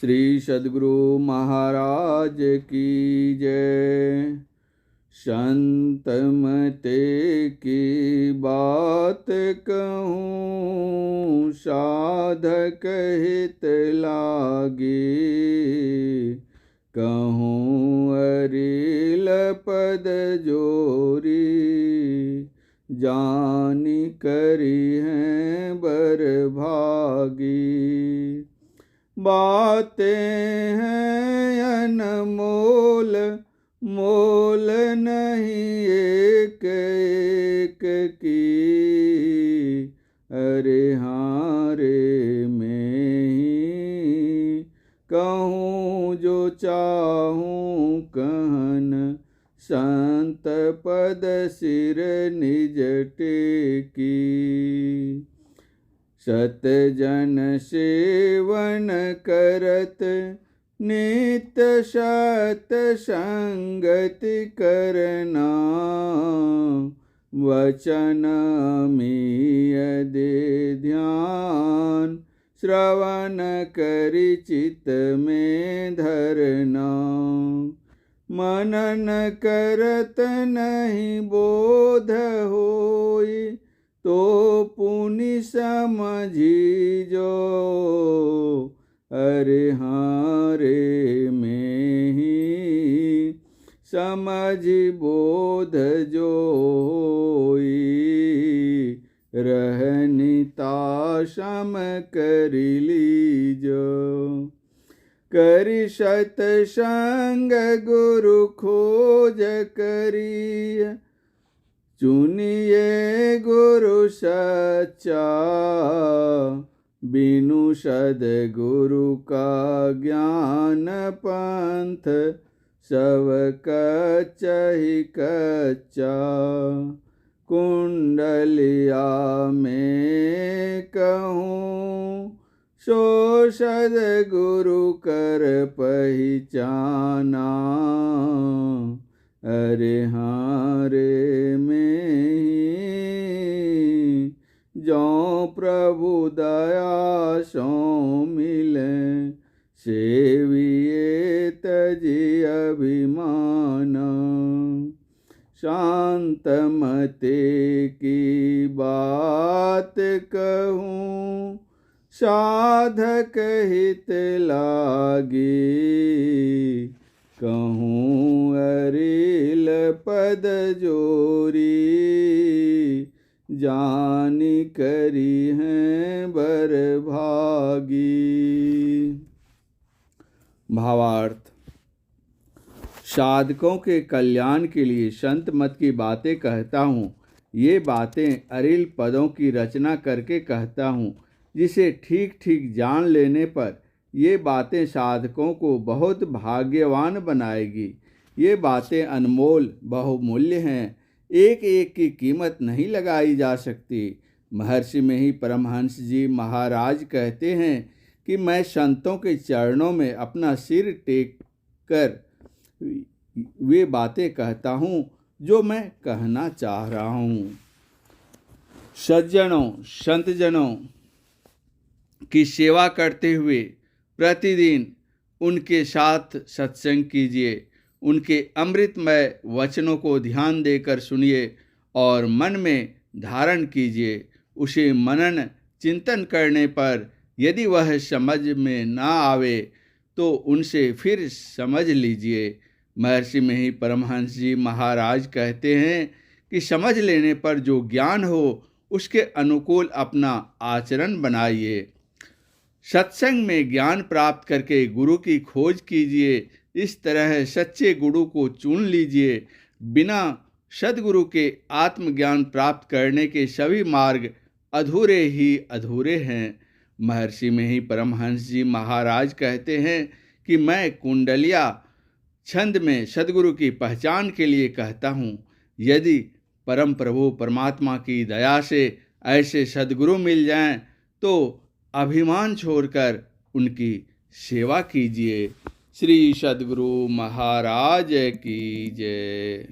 श्री सद्गुरु महाराज की जय। संत मते की बात कहूँ, साधक हित लागे। कहूँ अरिल पद जोरी, जानी करी हैं बरभागी। बातें हैं अनमोल, मोल नहीं एक एक की। अरे हाँ रे मैं ही कहूँ जो चाहूँ कहन। संत पद सिर निज टेकी। सत जन सेवन करत, नित्य सत संगति करना। वचन मिय दे ध्यान, श्रवण करि चित में धरना। मनन करत नहीं बोध होई, तो पुनि समझी जो। अरे हाँ रे मैं ही समझ बोध जो होई। रहनिता सम कर लीजो। करि सतसंग गुरु खोज करिय, चुनिए गुरु सच्चा। बिनु सद्गुरु का ज्ञान पंथ, सब कच्चा ही कच्चा। कुंडलिया में कहूँ, सो सद्गुरु कर पहचाना। अरे हाँ रे मैं ही जो प्रभु दया सो मिले। सेविए तजी अभिमान, शांत मते की बात कहूँ। साधक हित लागे, कहूँ अरिल पद जोरी। जानी करी हैं बरभागी। भावार्थ। साधकों के कल्याण के लिए संत मत की बातें कहता हूँ। ये बातें अरिल पदों की रचना करके कहता हूँ, जिसे ठीक ठीक जान लेने पर ये बातें साधकों को बहुत भाग्यवान बनाएगी। ये बातें अनमोल बहुमूल्य हैं, एक एक की कीमत नहीं लगाई जा सकती। महर्षि में ही परमहंस जी महाराज कहते हैं कि मैं संतों के चरणों में अपना सिर टेक कर वे बातें कहता हूँ जो मैं कहना चाह रहा हूँ। सज्जनों, संतजनों की सेवा करते हुए प्रतिदिन उनके साथ सत्संग कीजिए। उनके अमृतमय वचनों को ध्यान देकर सुनिए और मन में धारण कीजिए। उसे मनन चिंतन करने पर यदि वह समझ में ना आवे तो उनसे फिर समझ लीजिए। महर्षि में ही परमहंस जी महाराज कहते हैं कि समझ लेने पर जो ज्ञान हो उसके अनुकूल अपना आचरण बनाइए। सत्संग में ज्ञान प्राप्त करके गुरु की खोज कीजिए। इस तरह सच्चे गुरु को चुन लीजिए। बिना सद्गुरु के आत्मज्ञान प्राप्त करने के सभी मार्ग अधूरे ही अधूरे हैं। महर्षि में ही परमहंस जी महाराज कहते हैं कि मैं कुंडलिया छंद में सद्गुरु की पहचान के लिए कहता हूँ। यदि परम प्रभु परमात्मा की दया से ऐसे सद्गुरु मिल जाएं तो अभिमान छोड़कर उनकी सेवा कीजिए। श्री सद्गुरु महाराज की जय।